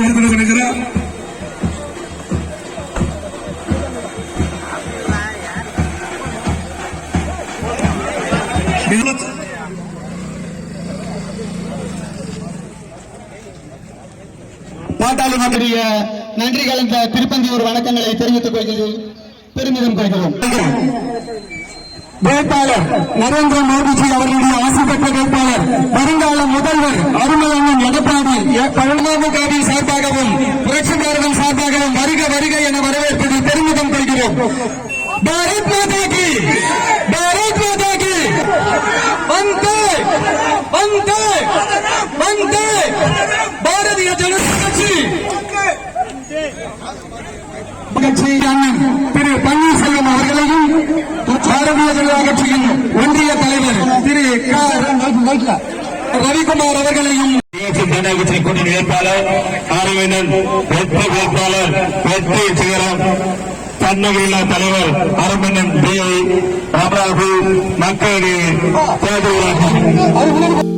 கொடுக்கிறார். பாட்டாளி மக்களுடைய நன்றி கலந்த திருப்பந்தியூர் வணக்கங்களை தெரிவித்துக் கொள்கிறேன். பெருமிதம் கொள்கிறோம். வேட்பாளர் நரேந்திர மோடிஜி அவர்களுடைய ஆசை பெற்ற வேட்பாளர் வருங்கால முதல்வர் அருமையண்ணன் எடப்பாடி பழனிசாமி சார்பாகவும் புரட்சியாளர்கள் சார்பாகவும் வருக வருக என வரவேற்பது பெருமிதம் கொள்கிறோம். பாரத் மாதா கி, பாரத் மாதா கி, வந்தே வந்தே வந்தே பாரதிய ஜனதா கட்சி திரு பன்னீர்செல்வம் அவர்களையும் பாரதிய ஜனதா கட்சியின் ஒன்றிய தலைவர் திரு ரவிக்குமார் அவர்களையும் கூட்டணி வேட்பாளர் ஆரவேந்தன் வெற்றி வேட்பாளர் வெற்றி சிகரம் தன்னவில்லா தலைவர் அரமணன் பி ராமராஜு மக்களவை தேர்தல்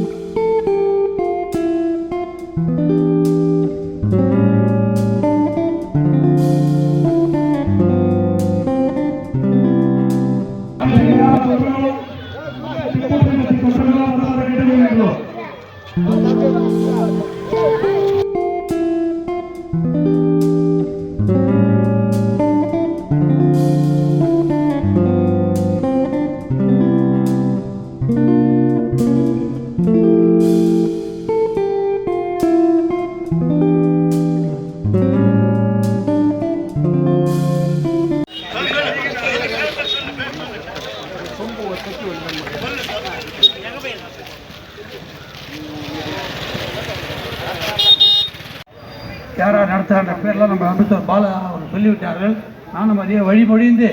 யாரா நடத்துகிற பேர்லாம் நம்ம அம்பேத்கர் பாலா அவர் சொல்லிவிட்டார்கள். நானும் அதே வழிமொழிந்து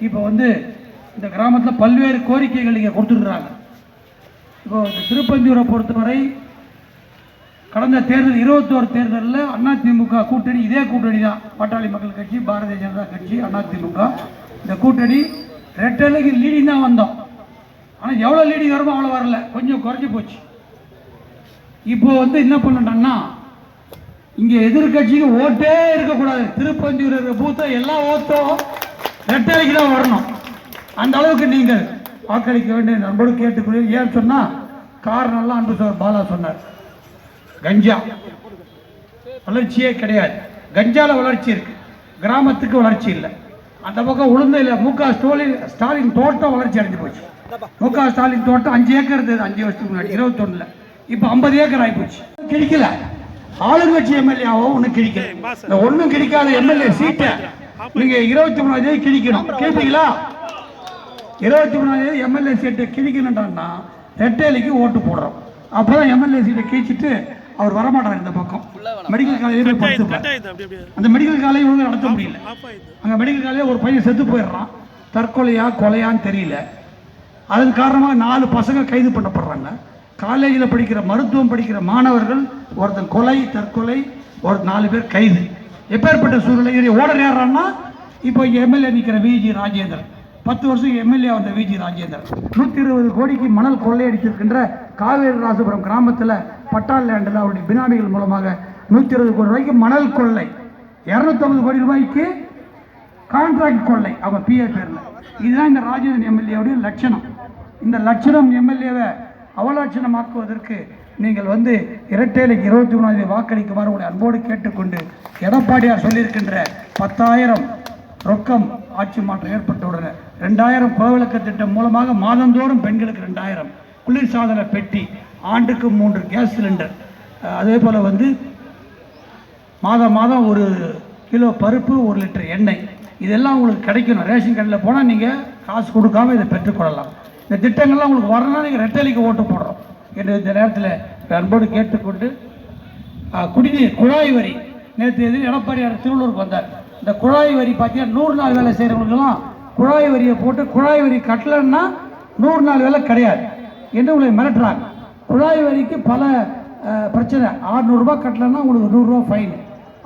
இப்போ இந்த கிராமத்தில் பல்வேறு கோரிக்கைகள் இங்கே கொடுத்துருக்குறாங்க. இப்போ இந்த திருப்பந்தியூரை பொறுத்தவரை கடந்த தேர்தல் 21 தேர்தலில் அதிமுக கூட்டணி இதே கூட்டணி தான். பாட்டாளி மக்கள் கட்சி, பாரதிய ஜனதா கட்சி, அதிமுக இந்த கூட்டணி ரெட்டலைக்கு லீடிங் தான் வந்தோம். ஆனால் எவ்வளோ லீடிங் வருமோ அவ்வளோ வரல, கொஞ்சம் குறைஞ்சி போச்சு. இப்போ என்ன பண்ணட்டோம்னா இங்கே எதிர்கட்சிக்கு ஓட்டே இருக்கக்கூடாது. திருப்பந்தியூர் இருக்கிற பூத்தை எல்லா ஓட்டும் ரெட்டலைக்கு தான் வரணும். அந்த அளவுக்கு நீங்கள் வாக்களிக்க வேண்டிய நண்போடு கேட்டுக்கொள்ள. ஏன்னு சொன்னால் காரணம்லாம் அன்பு பாலா சொன்னார். கஞ்சா வளர்ச்சியே கிடையாது. கஞ்சால வளர்ச்சி இருக்கு, கிராமத்துக்கு வளர்ச்சி இல்லை. அந்த பக்கம் உளுந்தையில் ஸ்டாலின் தோட்டம் வளர்ச்சி அடைஞ்சு போச்சு. ஸ்டாலின் தோட்டம் 5 ஏக்கர் இருந்தது 5 வருஷத்துக்கு முன்னாடி 21. இப்போ 50 ஏக்கர் ஆகிப்போச்சு. கிடைக்கல. ஆளுங்கட்சி எம்எல்ஏவோ ஒன்றும் கிடைக்கல. இந்த ஒன்றும் கிடைக்காத எம்எல்ஏ சீட்டை நீங்கள் 23ஆம் தேதி கிழிக்கணும். கேட்பீங்களா? 23ஆம் தேதி எம்எல்ஏ சீட்டை கிழிக்கணுன்றான்னா ரெட்டேலிக்கு ஓட்டு போடுறோம். அப்போ தான் எம்எல்ஏ சீட்டை கிழிச்சிட்டு அவர் வரமாட்டார். இந்த பக்கம் மெடிக்கல் காலேஜ் அந்த மெடிக்கல் காலேஜ் ஒழுங்காக நடத்த முடியல. அங்கே மெடிக்கல் காலேஜ் ஒரு பையன் செத்து போயிடுறான். தற்கொலையா கொலையான்னு தெரியல. அதன் காரணமாக 4 பசங்க கைது பண்ணப்படுறாங்க. காலேஜில் படிக்கிற மருத்துவம் படிக்கிற மாணவர்கள் ஒருத்தன் கொலை, தற்கொலை, ஒரு 4 பேர் கைது. எப்பேற்பட்ட சூழ்நிலை ஓடர் ஏறான்னா இப்போ எம்எல்ஏ நிற்கிற விஜி ராஜேந்திரன் 10 வருஷம் எம்எல்ஏ வந்த விஜி ராஜேந்திரன் 120 கோடிக்கு மணல் கொள்ளையடித்திருக்கின்ற காவேரி ராசபுரம் கிராமத்தில் பட்டால் லேண்டில் அவருடைய பினாமிகள் மூலமாக 120 கோடி ரூபாய்க்கு மணல் கொள்ளை, 250 கோடி ரூபாய்க்கு கான்ட்ராக்ட் கொள்ளை அவங்க பிஏ பேரில். இதுதான் இந்த ராஜேந்திரன் எம்எல்ஏவுடைய லட்சணம். இந்த லட்சணம் எம்எல்ஏவை அவலட்சணமாக்குவதற்கு நீங்கள் இரட்டைலைக்கு 23ஆம் தேதி வாக்களிக்குமாறு உங்களை அன்போடு கேட்டுக்கொண்டு, எடப்பாடியார் சொல்லியிருக்கின்ற 10,000 ரொக்கம் ஆட்சி மாற்றம் ஏற்பட்டவுடனே 2000 குலவிளக்கு திட்டம் மூலமாக மாதந்தோறும் பெண்களுக்கு 2000 குளிர்சாதன பெட்டி, ஆண்டுக்கு 3 கேஸ் சிலிண்டர், அதே போல் மாதம் 1 கிலோ பருப்பு, 1 லிட்டர் எண்ணெய், இதெல்லாம் உங்களுக்கு கிடைக்கணும். ரேஷன் கடையில் போனால் நீங்கள் காசு கொடுக்காமல் இதை பெற்றுக்கொள்ளலாம். இந்த திட்டங்கள்லாம் உங்களுக்கு வரணும்னா நீங்கள் ரெட்டலைக்கு ஓட்டு போடுறோம் என்று இந்த நேரத்தில் அன்போடு கேட்டுக்கொண்டு, குடிநீர் குழாய் வரி நேற்று எடப்பாடியார் திருவள்ளூருக்கு வந்தார். இந்த குழாய் வரி பார்த்தீங்கன்னா 100 நாள் வேலை செய்கிறவங்களுக்கெல்லாம் குழாய் வரியை போட்டு குழாய் வரி கட்டலைன்னா 100 நாள் வேலை கிடையாது என்று உங்களை மிரட்டுறாங்க. குழாய் வரிக்கு பல பிரச்சனை. 600 ரூபாய் கட்டலைன்னா உங்களுக்கு 100 ரூபா ஃபைன்.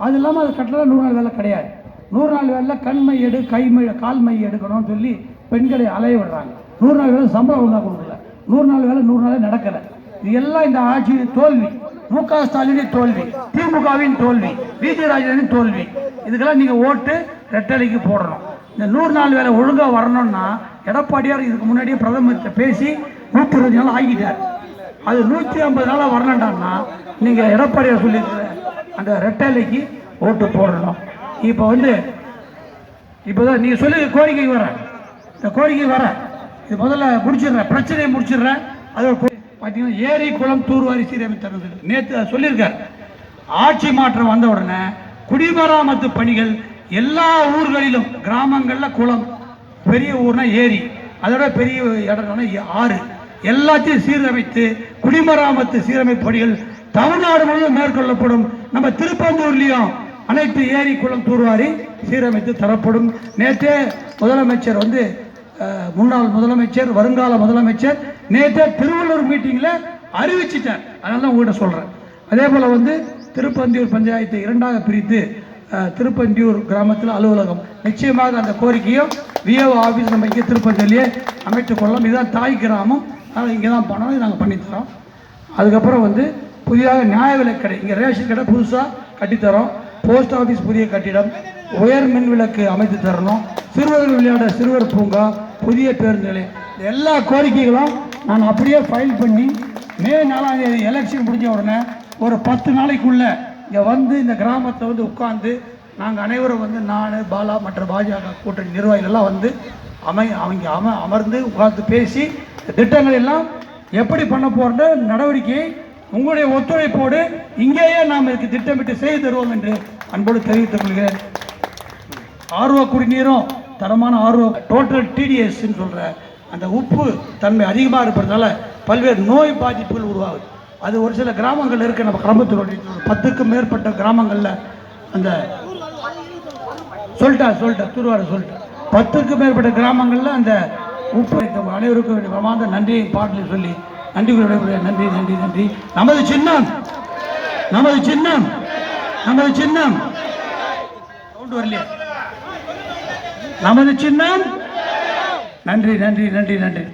அது இல்லாமல் அது கட்டலைன்னா 100 நாள் வேலை கிடையாது. 100 நாள் வேலை கண்மை எடு, கைமை, கால் மை எடுக்கணும்னு சொல்லி பெண்களை அலைய விடுறாங்க. 100 நாள் வேலை சம்பளம் ஒழுங்காக கொடுக்கல. 100 நாள் வேலை 100 நாளே நடக்கலை. இது எல்லாம் இந்த ஆட்சி தோல்வி. மு.க. ஸ்டாலினின் தோல்வி, திமுகவின் தோல்வி, வி.ஜி. ராஜேந்திரன் தோல்வி. இதுக்கெல்லாம் நீங்க ஓட்டு ரெட்டலைக்கு போடணும். இந்த 100 நாள் வேலை ஒழுங்கா வரணும்னா எடப்பாடியார் இதுக்கு முன்னாடியே பிரதமர்கிட்ட பேசி 120 நாள் ஆகிட்டார். அது 150 நாளா வரணும்டான்னா நீங்க எடப்பாடியார் சொல்லியிருக்கிற அந்த ரெட்டலைக்கு ஓட்டு போடணும். இப்போ வந்து இப்போதான் நீங்க சொல்லி கோரிக்கை வர, இந்த கோரிக்கை வர இது முதல்ல முடிச்சிடுறேன், பிரச்சனையை முடிச்சிடுறேன். அது பார்த்தீங்கன்னா ஏரி குளம் தூர்வாரி சீரமைத்தது நேற்று சொல்லியிருக்கார். ஆட்சி மாற்றம் வந்த உடனே குடிமராமத்து பணிகள் எல்லா ஊர்களிலும், கிராமங்களில் குளம், பெரிய ஊர்னா ஏரி, அதோட பெரிய இடம்னா ஆறு, எல்லாத்தையும் சீரமைத்து குடிமராமத்து சீரமைப்பு பணிகள் தமிழ்நாடு முழுவதும் மேற்கொள்ளப்படும். நம்ம திருப்பந்தூர்லையும் அனைத்து ஏரி குளம் தூர்வாரி சீரமைத்து தரப்படும். நேற்றே முதலமைச்சர் வந்து முன்னாள் முதலமைச்சர், வருங்கால முதலமைச்சர் நேற்றே திருவள்ளூர் மீட்டிங்கில் அறிவிச்சிட்டார். அதனால தான் உங்கள்கிட்ட சொல்கிறேன். அதே போல் வந்து திருப்பந்தியூர் பஞ்சாயத்தை 2ஆக பிரித்து திருப்பந்தியூர் கிராமத்தில் அலுவலகம், நிச்சயமாக அந்த கோரிக்கையும் விஓ ஆஃபீஸ் நம்ம இங்கே திருப்பந்தியிலேயே அமைத்துக் கொள்ளலாம். இதுதான் தாய் கிராமம், அதனால் இங்கே தான் பண்ணணும், நாங்கள் பண்ணித்தரோம். அதுக்கப்புறம் வந்து புதிதாக நியாய விலைக் கடை, இங்கே ரேஷன் கடை புதுசாக கட்டித்தரோம். போஸ்ட் ஆஃபீஸ் புதிய கட்டிடம், உயர் மின் விளக்கு அமைத்து தரணும். சிறுவர்கள் விளையாட சிறுவர் பூங்கா, புதிய பேருந்து நிலையம், எல்லா கோரிக்கைகளும் நான் அப்படியே ஃபைல் பண்ணி மே 4ஆம் தேதி எலெக்ஷன் முடிஞ்ச உடனே ஒரு 10 நாளைக்குள்ள இங்கே வந்து இந்த கிராமத்தை வந்து உட்கார்ந்து நாங்கள் அனைவரும் வந்து நான், பாலா, மற்ற பாஜக கூட்டணி நிர்வாகிகள்லாம் வந்து அமர்ந்து உட்கார்ந்து பேசி திட்டங்கள் எல்லாம் எப்படி பண்ண போகிற நடவடிக்கையை உங்களுடைய ஒத்துழைப்போடு இங்கேயே நாம் இதுக்கு திட்டமிட்டு செய்து தருவோம் என்று அன்போடு தெரிவித்துக் கொள்கிறேன். ஆர்வ குடிநீரும் தரமான ஆர்வ டோட்டல் டிடிஎஸ்ன்னு சொல்கிற அந்த உப்பு தன்மை அதிகமாக இருப்பதுனால பல்வேறு நோய் பாதிப்புகள் உருவாகுது. அது ஒரு சில கிராமங்கள் இருக்குது. நம்ம கிராமத்தில் 10க்கும் மேற்பட்ட கிராமங்களில் அந்த சொல்லிட்டேன் திருவாரூர் சொல்லிட்டேன் 10க்கும் மேற்பட்ட கிராமங்களில் அந்த உப்பு அனைவருக்கும் பிரமாத நன்றியை பாட்டில் சொல்லி நன்றி நன்றி நன்றி நன்றி. நமது சின்னம் நமது சின்னம் நமது சின்னம் சவுண்ட் வரலையா? நமது சின்னம். நன்றி நன்றி நன்றி நன்றி.